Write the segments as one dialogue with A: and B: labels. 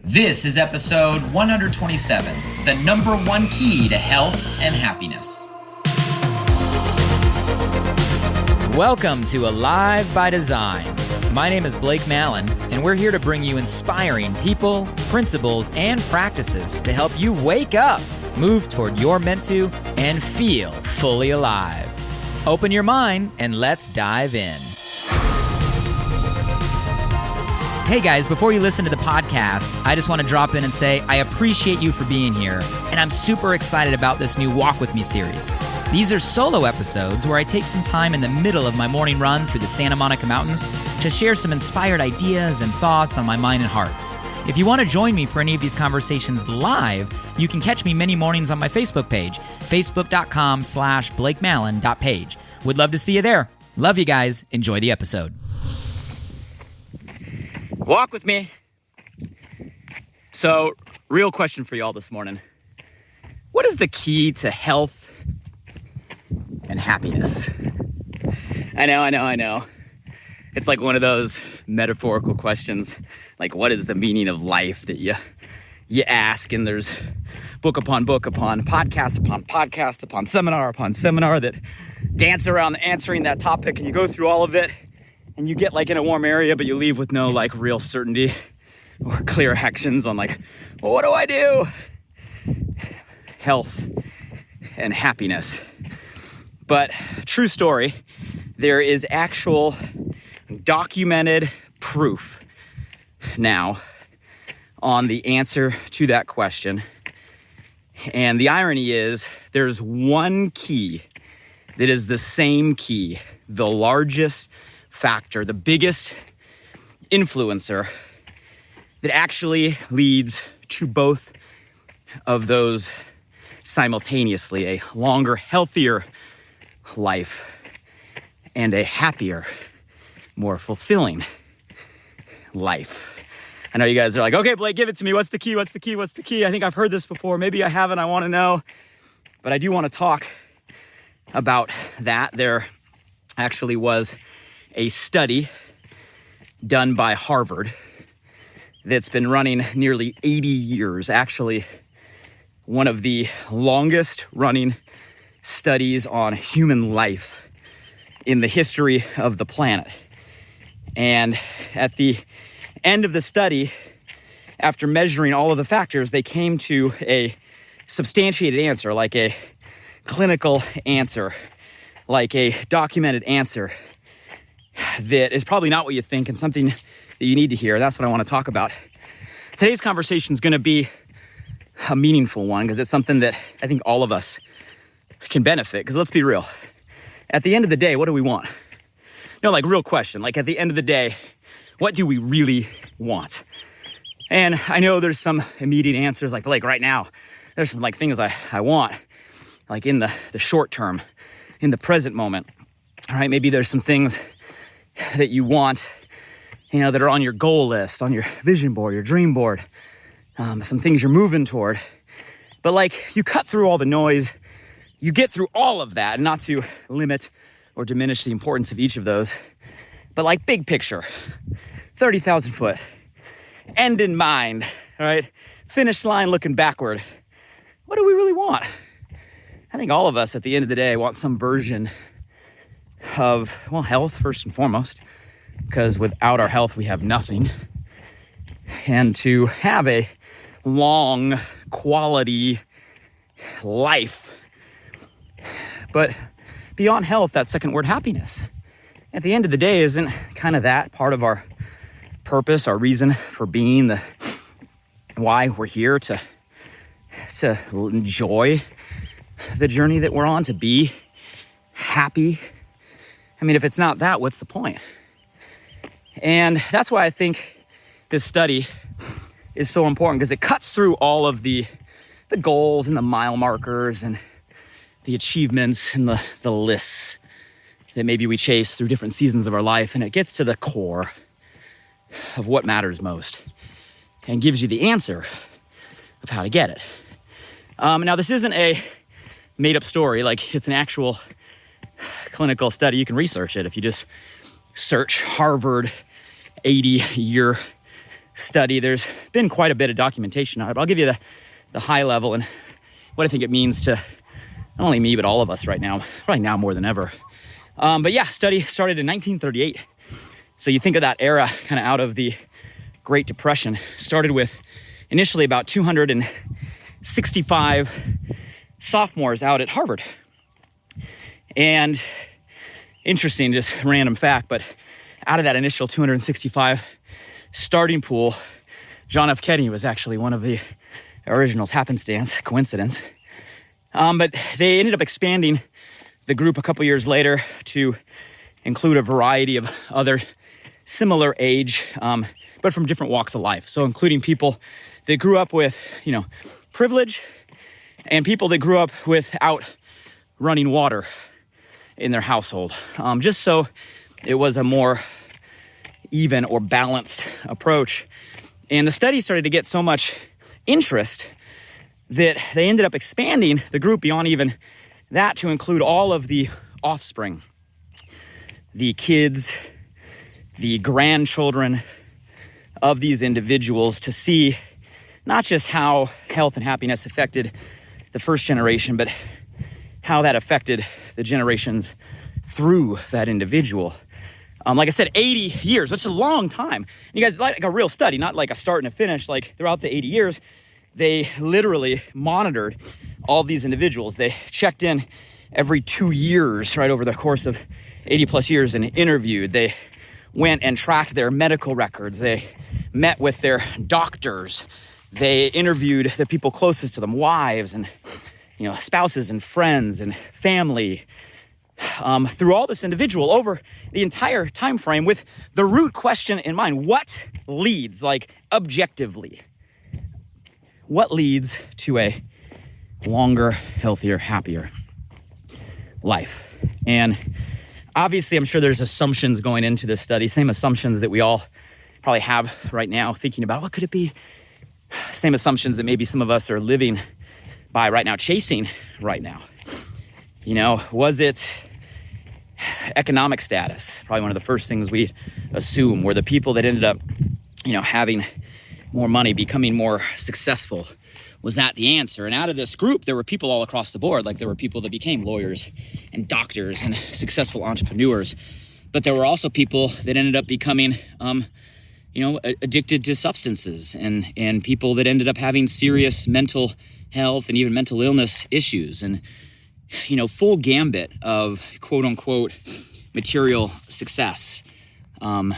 A: This is episode 127, the number one key to health and happiness. Welcome to Alive by Design. My name is Blake Mallon, and we're here to bring you inspiring people, principles, and practices to help you wake up, move toward your meant to, and feel fully alive. Open your mind and let's dive in. Hey guys, before you listen to the podcast, I just want to drop in and say I appreciate you for being here, and I'm super excited about this new Walk With Me series. These are solo episodes where I take some time in the middle of my morning run through the Santa Monica Mountains to share some inspired ideas and thoughts on my mind and heart. If you want to join me for any of these conversations live, you can catch me many mornings on my Facebook page, facebook.com/BlakeMallon.page. Would love to see you there. Love you guys. Enjoy the episode. Walk with me. So, real question for y'all this morning. What is the key to health and happiness? I know. It's like one of those metaphorical questions. Like, what is the meaning of life that you ask, and there's book upon podcast upon podcast upon seminar that dance around answering that topic, and you go through all of it. And you get like in a warm area, but you leave with no like real certainty or clear actions on like, well, what do I do? Health and happiness. But true story, there is actual documented proof now on the answer to that question. And the irony is there's one key that is the same key, the largest factor, the biggest influencer that actually leads to both of those simultaneously, a longer, healthier life and a happier, more fulfilling life. I know you guys are like, okay, Blake, give it to me. What's the key? I think I've heard this before. Maybe I haven't. I want to know. But I do want to talk about that. There actually was a study done by Harvard that's been running nearly 80 years, actually one of the longest running studies on human life in the history of the planet. And at the end of the study, after measuring all of the factors, they came to a substantiated answer, like a clinical answer, like a documented answer that is probably not what you think and something that you need to hear. That's what I want to talk about. Today's conversation is going to be a meaningful one because it's something that I think all of us can benefit. Because let's be real. At the end of the day, what do we want? No, like real question. Like at the end of the day, what do we really want? And I know there's some immediate answers like right now, there's some like things I want like in the short term, in the present moment. All right, maybe there's some things that you want, that are on your goal list, on your vision board, your dream board, some things you're moving toward. But like you cut through all the noise, you get through all of that, not to limit or diminish the importance of each of those, but like big picture, 30,000 foot, end in mind, all right? Finish line looking backward. What do we really want? I think all of us at the end of the day want some version of, health first and foremost, because without our health, we have nothing. And to have a long, quality life. But beyond health, that second word, happiness. At the end of the day, isn't kind of that part of our purpose, our reason for being, the why we're here to enjoy the journey that we're on, to be happy? I mean, if it's not that, what's the point? And that's why I think this study is so important, because it cuts through all of the goals and the mile markers and the achievements and the lists that maybe we chase through different seasons of our life. And it gets to the core of what matters most and gives you the answer of how to get it. Now, this isn't a made-up story. Like, it's an actual clinical study. You can research it if you just search Harvard 80-year study. There's been quite a bit of documentation on it, but I'll give you the high level and what I think it means to not only me, but all of us right now more than ever. But yeah, study started in 1938. So you think of that era kind of out of the Great Depression. Started with initially about 265 sophomores out at Harvard. And interesting, just random fact, but out of that initial 265 starting pool, John F. Kennedy was actually one of the originals. Happenstance, coincidence. But they ended up expanding the group a couple years later to include a variety of other similar age, but from different walks of life. So including people that grew up with, privilege and people that grew up without running water in their household. Just so it was a more even or balanced approach. And the study started to get so much interest that they ended up expanding the group beyond even that to include all of the offspring, the kids, the grandchildren of these individuals, to see not just how health and happiness affected the first generation, but how that affected the generations through that individual. Like I said, 80 years, which is a long time. You guys, like a real study, not like a start and a finish. Like throughout the 80 years, they literally monitored all these individuals. They checked in every 2 years, right, over the course of 80 plus years, and interviewed. They went and tracked their medical records. They met with their doctors. They interviewed the people closest to them, wives and spouses and friends and family, through all this individual over the entire time frame with the root question in mind. What leads, like objectively, what leads to a longer, healthier, happier life? And obviously, I'm sure there's assumptions going into this study, same assumptions that we all probably have right now, thinking about what could it be? Same assumptions that maybe some of us are living by right now, chasing right now. Was it economic status? Probably one of the first things we assume were the people that ended up, having more money, becoming more successful. Was that the answer? And out of this group, there were people all across the board. Like there were people that became lawyers and doctors and successful entrepreneurs. But there were also people that ended up becoming, addicted to substances and people that ended up having serious mental health and even mental illness issues. And full gambit of quote unquote material success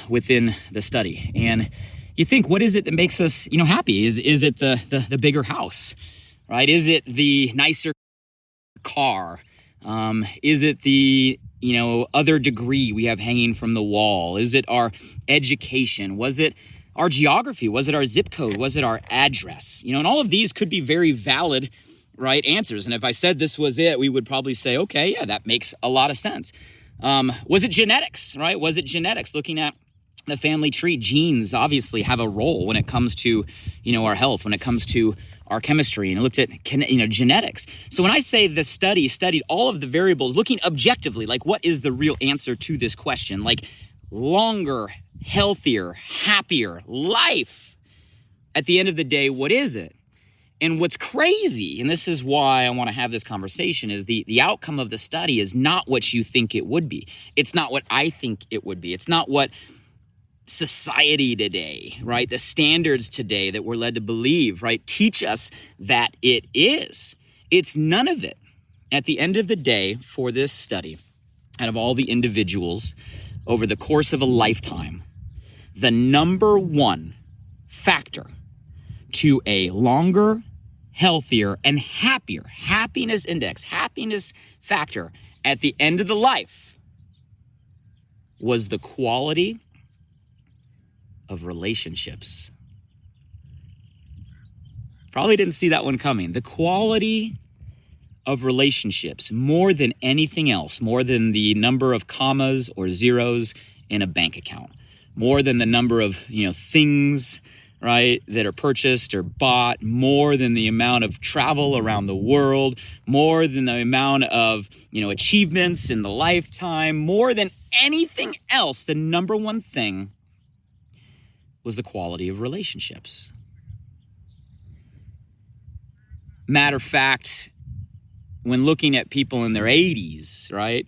A: within the study. And you think, what is it that makes us, happy? Is it the bigger house, right? Is it the nicer car? Is it the, other degree we have hanging from the wall? Is it our education? Was it our geography? Was it our zip code? Was it our address? And all of these could be very valid, right, answers. And if I said this was it, we would probably say, okay, yeah, that makes a lot of sense. Was it genetics, right? Was it genetics? Looking at the family tree, genes obviously have a role when it comes to, our health, when it comes to our chemistry, and looked at, genetics. So when I say the study studied all of the variables, looking objectively, like what is the real answer to this question? Like longer, healthier, happier life. At the end of the day, what is it? And what's crazy, and this is why I want to have this conversation, is the outcome of the study is not what you think it would be. It's not what I think it would be. It's not what society today, right, the standards today that we're led to believe, right, teach us that it is. It's none of it. At the end of the day, for this study, out of all the individuals over the course of a lifetime, the number one factor to a longer, healthier, and happier happiness index, happiness factor at the end of the life was the quality of relationships. Probably didn't see that one coming. The quality of relationships, more than anything else, more than the number of commas or zeros in a bank account, more than the number of, things, right, that are purchased or bought, more than the amount of travel around the world, more than the amount of, achievements in the lifetime, more than anything else, the number one thing was the quality of relationships. Matter of fact, when looking at people in their 80s, right,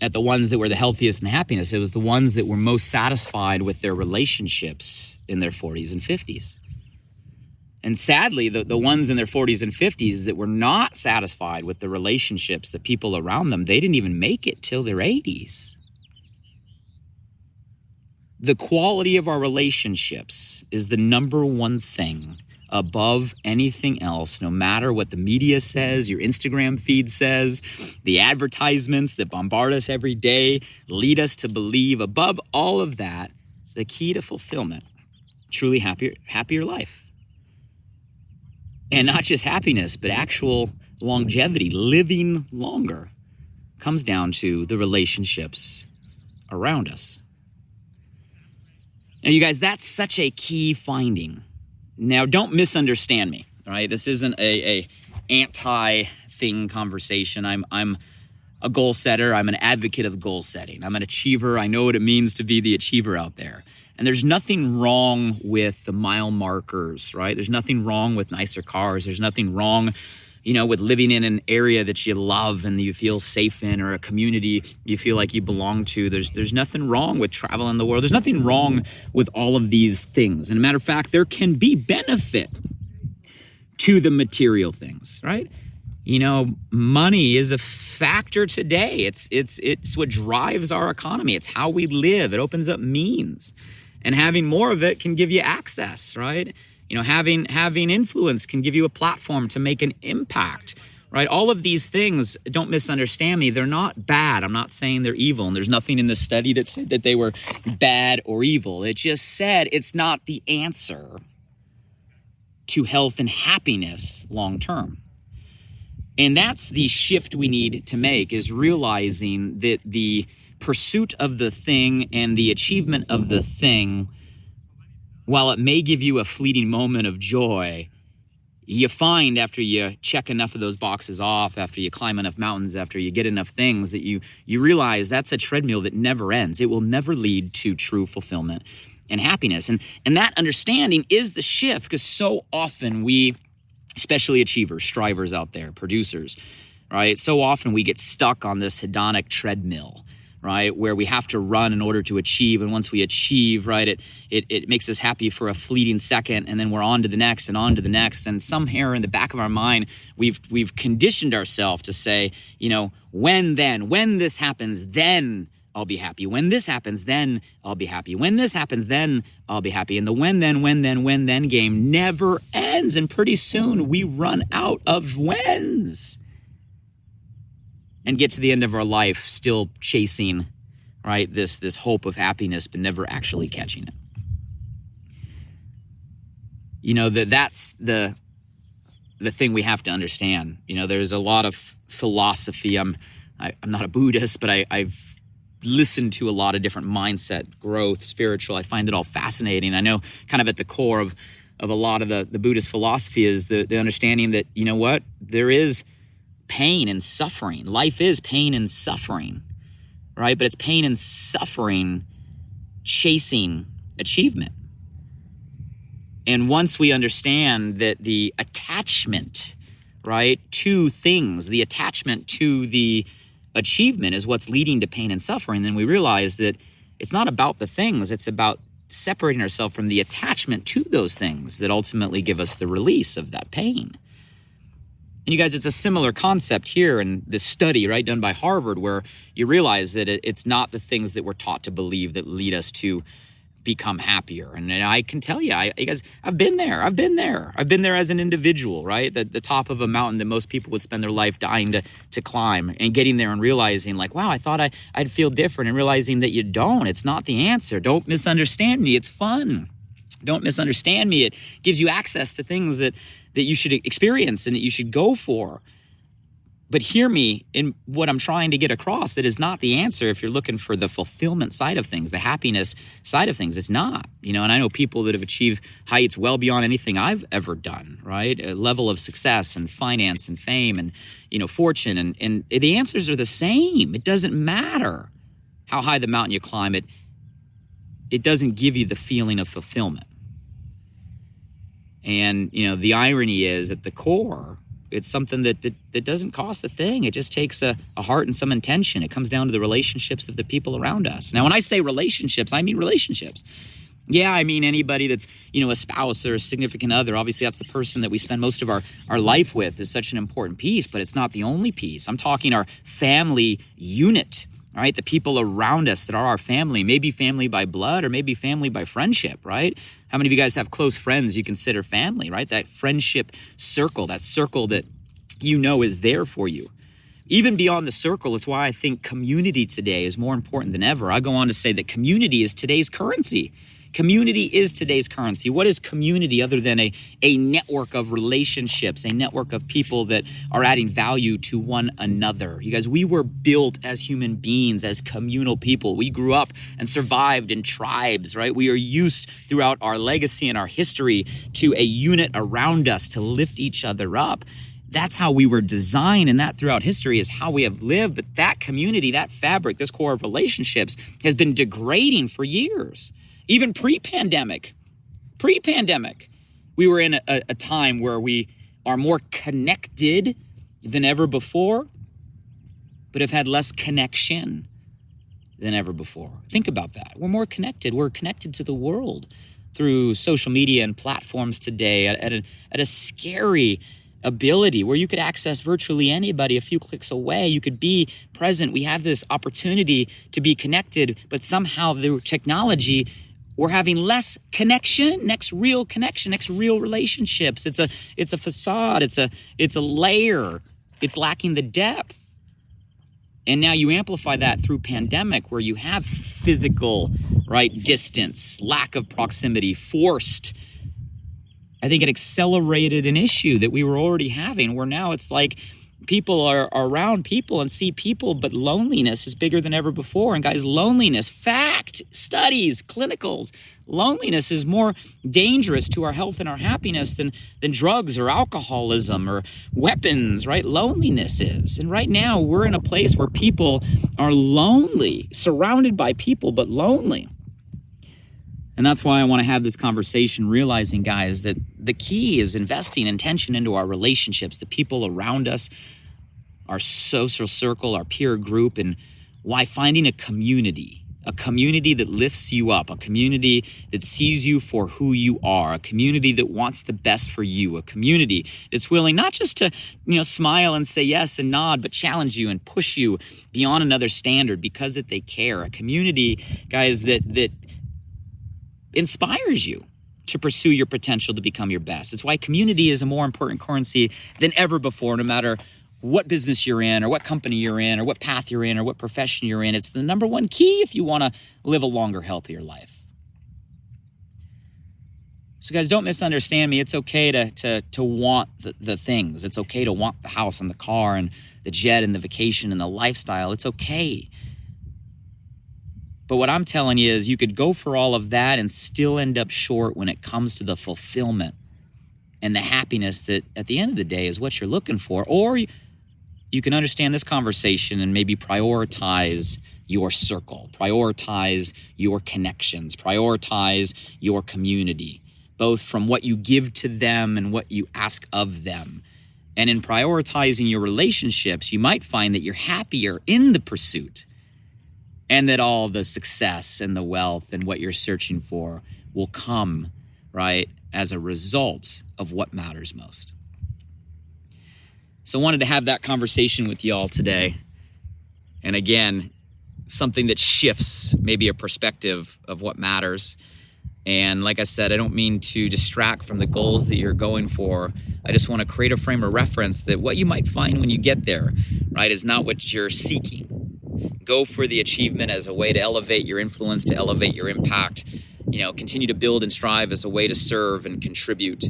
A: at the ones that were the healthiest and the happiest, it was the ones that were most satisfied with their relationships in their 40s and 50s. And sadly, the ones in their 40s and 50s that were not satisfied with the relationships, the people around them, they didn't even make it till their 80s. The quality of our relationships is the number one thing above anything else, no matter what the media says, your Instagram feed says, the advertisements that bombard us every day lead us to believe. Above all of that, the key to fulfillment, truly happier life. And not just happiness, but actual longevity, living longer, comes down to the relationships around us. Now, you guys, that's such a key finding. Now, don't misunderstand me, all right? This isn't a anti-thing conversation. I'm a goal setter. I'm an advocate of goal setting. I'm an achiever. I know what it means to be the achiever out there. And there's nothing wrong with the mile markers, right? There's nothing wrong with nicer cars. There's nothing wrong, with living in an area that you love and that you feel safe in, or a community you feel like you belong to. There's nothing wrong with traveling the world. There's nothing wrong with all of these things. And a matter of fact, there can be benefit to the material things, right? Money is a factor today. It's what drives our economy. It's how we live. It opens up means. And having more of it can give you access, right? Having influence can give you a platform to make an impact, right? All of these things, don't misunderstand me, they're not bad. I'm not saying they're evil. And there's nothing in the study that said that they were bad or evil. It just said it's not the answer to health and happiness long term. And that's the shift we need to make, is realizing that the pursuit of the thing and the achievement of the thing, while it may give you a fleeting moment of joy, you find after you check enough of those boxes off, after you climb enough mountains, after you get enough things, that you realize that's a treadmill that never ends. It will never lead to true fulfillment and happiness. And that understanding is the shift, because so often we, especially achievers, strivers out there, producers, right? So often we get stuck on this hedonic treadmill, right? Where we have to run in order to achieve. And once we achieve, right, it makes us happy for a fleeting second. And then we're on to the next and on to the next. And somewhere in the back of our mind, we've conditioned ourselves to say, when this happens, then I'll be happy. When this happens, then I'll be happy. When this happens, then I'll be happy. And the when then game never ends. And pretty soon we run out of whens and get to the end of our life still chasing, right, this hope of happiness, but never actually catching it. That's the thing we have to understand. There's a lot of philosophy. I'm not a Buddhist, but I've listened to a lot of different mindset, growth, spiritual. I find it all fascinating. I know kind of at the core of a lot of the Buddhist philosophy is the understanding that, there is pain and suffering. Life is pain and suffering, right? But it's pain and suffering chasing achievement. And once we understand that the attachment, right, to things, the attachment to the achievement is what's leading to pain and suffering, then we realize that it's not about the things, it's about separating ourselves from the attachment to those things that ultimately give us the release of that pain. And you guys, it's a similar concept here in this study, right, done by Harvard, where you realize that it's not the things that we're taught to believe that lead us to become happier. And I can tell you, you guys, I've been there. I've been there as an individual, right? The top of a mountain that most people would spend their life dying to climb, and getting there and realizing like, wow, I thought I'd feel different, and realizing that you don't. It's not the answer. Don't misunderstand me. It's fun. Don't misunderstand me. It gives you access to things that you should experience and that you should go for. But hear me in what I'm trying to get across. That is not the answer if you're looking for the fulfillment side of things, the happiness side of things. It's not, and I know people that have achieved heights well beyond anything I've ever done, right? A level of success and finance and fame and, fortune. And the answers are the same. It doesn't matter how high the mountain you climb. it doesn't give you the feeling of fulfillment. And, the irony is at the core, it's something that doesn't cost a thing. It just takes a heart and some intention. It comes down to the relationships of the people around us. Now, when I say relationships, I mean relationships. Yeah, I mean anybody that's, a spouse or a significant other. Obviously, that's the person that we spend most of our life with is such an important piece, but it's not the only piece. I'm talking our family unit, all right? The people around us that are our family, maybe family by blood or maybe family by friendship, right? How many of you guys have close friends you consider family, right? That friendship circle, that circle that is there for you. Even beyond the circle, it's why I think community today is more important than ever. I go on to say that community is today's currency. Community is today's currency. What is community other than a network of relationships, a network of people that are adding value to one another? You guys, we were built as human beings, as communal people. We grew up and survived in tribes, right? We are used throughout our legacy and our history to a unit around us to lift each other up. That's how we were designed, and that throughout history is how we have lived. But that community, that fabric, this core of relationships has been degrading for years. Even pre-pandemic, we were in a time where we are more connected than ever before, but have had less connection than ever before. Think about that. We're more connected. We're connected to the world through social media and platforms today at a scary ability where you could access virtually anybody a few clicks away. You could be present. We have this opportunity to be connected, but somehow through technology, we're having less connection, next real relationships. It's a facade. It's a layer. It's lacking the depth. And now you amplify that through pandemic where you have physical, right, distance, lack of proximity, forced. I think it accelerated an issue that we were already having where now it's like people are around people and see people, but loneliness is bigger than ever before. And guys, loneliness, fact, studies, clinicals, loneliness is more dangerous to our health and our happiness than drugs or alcoholism or weapons, right? Loneliness is. And right now we're in a place where people are lonely, surrounded by people, but lonely. And that's why I want to have this conversation, realizing, guys, that the key is investing intention into our relationships, the people around us, our social circle, our peer group, and why finding a community that lifts you up, a community that sees you for who you are, a community that wants the best for you, a community that's willing not just to, smile and say yes and nod, but challenge you and push you beyond another standard because that they care, a community, guys, that inspires you to pursue your potential to become your best. It's why community is a more important currency than ever before, no matter what business you're in or what company you're in or what path you're in or what profession you're in. It's the number one key if you want to live a longer, healthier life. So guys, don't misunderstand me. It's okay to want the things. It's okay to want the house and the car and the jet and the vacation and the lifestyle. It's okay. But what I'm telling you is you could go for all of that and still end up short when it comes to the fulfillment and the happiness that at the end of the day is what you're looking for. Or you can understand this conversation and maybe prioritize your circle, prioritize your connections, prioritize your community, both from what you give to them and what you ask of them. And in prioritizing your relationships, you might find that you're happier in the pursuit, and that all the success and the wealth and what you're searching for will come, right, as a result of what matters most. So I wanted to have that conversation with y'all today. And again, something that shifts maybe a perspective of what matters. And like I said, I don't mean to distract from the goals that you're going for. I just want to create a frame of reference that what you might find when you get there, right, is not what you're seeking. Go for the achievement as a way to elevate your influence, to elevate your impact. Continue to build and strive as a way to serve and contribute.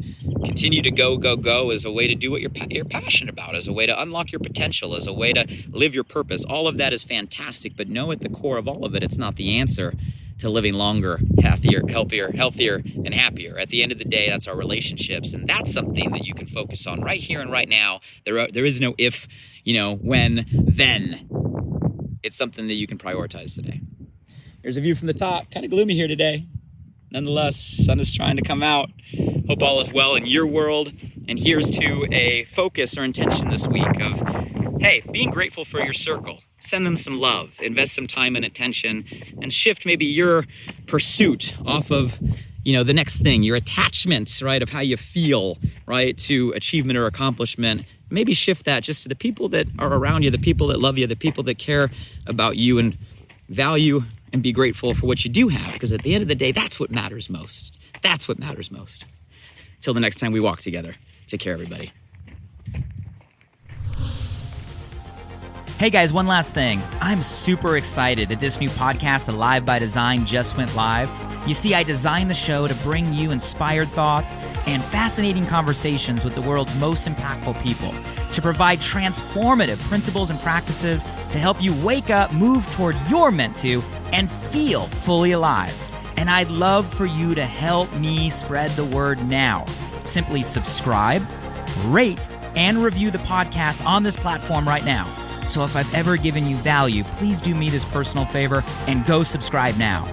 A: Continue to go as a way to do what you're passionate about, as a way to unlock your potential, as a way to live your purpose. All of that is fantastic, but know at the core of all of it, it's not the answer to living longer, healthier, and happier. At the end of the day, that's our relationships, and that's something that you can focus on right here and right now. There is no if, when, then. It's something that you can prioritize today. Here's a view from the top. Kind of gloomy here today. Nonetheless, sun is trying to come out. Hope all is well in your world. And here's to a focus or intention this week of, hey, being grateful for your circle. Send them some love, invest some time and attention, and shift maybe your pursuit off of, the next thing, your attachment, right, of how you feel, right, to achievement or accomplishment. Maybe shift that just to the people that are around you, the people that love you, the people that care about you and value and be grateful for what you do have. Because at the end of the day, that's what matters most. That's what matters most. Until the next time we walk together. Take care, everybody. Hey guys, one last thing. I'm super excited that this new podcast, Alive by Design, just went live. You see, I designed the show to bring you inspired thoughts and fascinating conversations with the world's most impactful people, to provide transformative principles and practices to help you wake up, move toward your meant to, and feel fully alive. And I'd love for you to help me spread the word now. Simply subscribe, rate, and review the podcast on this platform right now. So if I've ever given you value, please do me this personal favor and go subscribe now.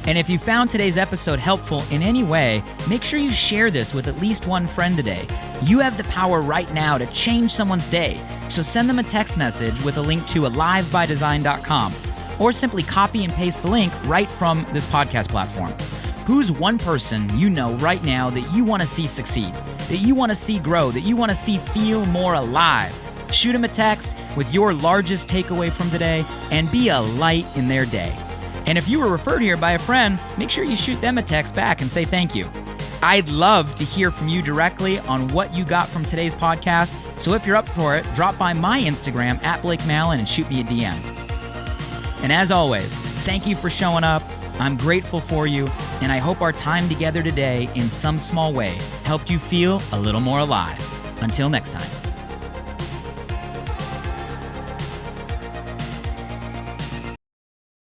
A: And if you found today's episode helpful in any way, make sure you share this with at least one friend today. You have the power right now to change someone's day. So send them a text message with a link to alivebydesign.com, or simply copy and paste the link right from this podcast platform. Who's one person you know right now that you want to see succeed, that you want to see grow, that you want to see feel more alive? Shoot them a text with your largest takeaway from today and be a light in their day. And if you were referred here by a friend, make sure you shoot them a text back and say thank you. I'd love to hear from you directly on what you got from today's podcast. So if you're up for it, drop by my Instagram @BlakeMallon and shoot me a DM. And as always, thank you for showing up. I'm grateful for you, and I hope our time together today in some small way helped you feel a little more alive. Until next time.